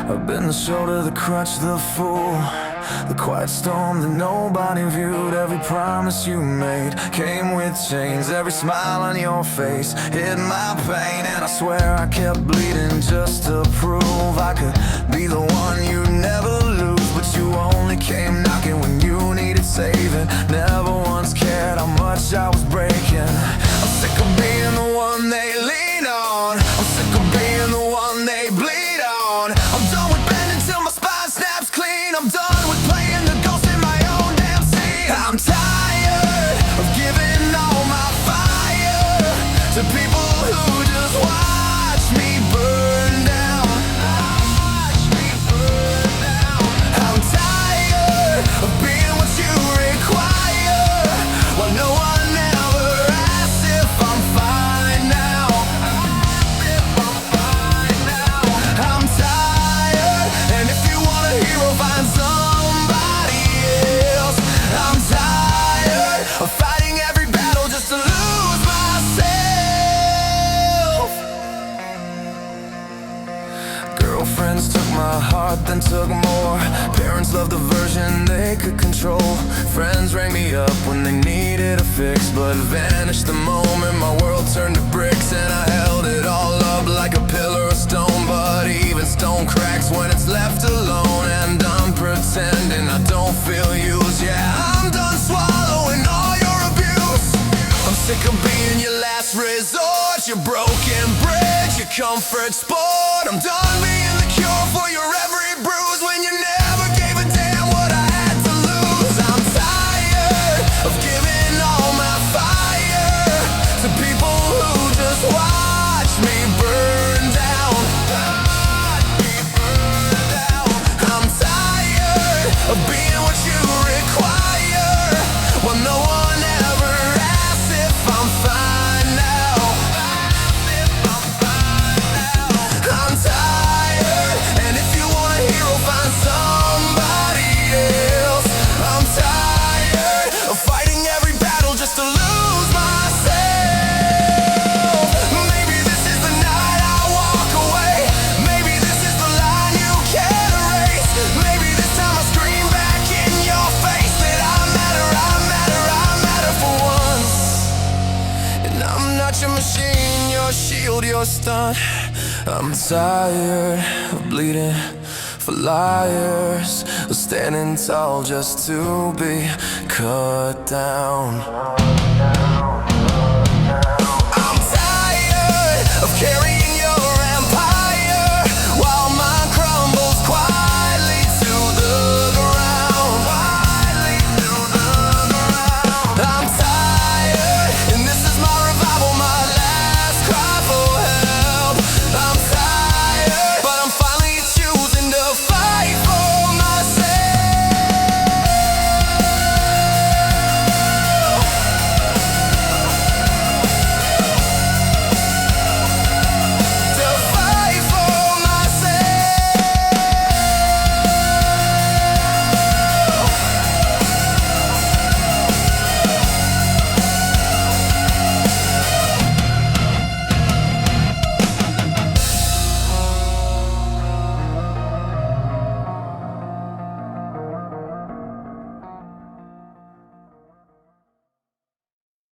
I've been the shoulder, the crutch, the fool, the quiet storm that nobody viewed. Every promise you made came with chains. Every smile on your face hid my pain. And I swear I kept bleeding just to prove I could be the one you never lose. But you only came knocking when you needed saving. Never once cared how much I was breaking. I'm sick of being the one they lean on. I'm sick of being the one they bleed on. I'm done with bending till my spine snaps clean. I'm done with playing the ghost in my own damn scene. I'm tired of giving all my fire to people who just watch me burn down. Watch me burn down. I'm tired of being what you require, while no one ever asks if I'm fine now. If I'm fine now. I'm tired, and if you want a hero, find somebody else. I'm tired of fighting every battle just to lose myself. Girlfriends took my heart, then took more. Parents loved the version they could control. Friends rang me up when they needed a fix, but vanished the moment my world turned to bricks. And I held it all up like a pillar of stone, but even stone cracks when it's left alone. And I'm pretending I don't feel used. Yeah, I'm done swallowing all your abuse. I'm sick of being your last resort, your broken bridge, your comfort sport. I'm done being the cure for your every bruise when you never gave a damn what I had to lose. I'm tired of giving all my fire to people who just watch me burn down. Watch me burn down. I'm tired of being what you require, while no one ever asks if I'm fine now. If I'm fine now. I'm tired, and if you want a hero, find somebody else. I'm tired of fighting every battle just to lose myself. Maybe this is the night I walk away. Maybe this is the line you can't erase. Maybe this time I scream back in your face that I matter, I matter, I matter for once. And I'm not your machine, your shield, your stunt. I'm tired of bleeding for liars, standing tall just to be cut down.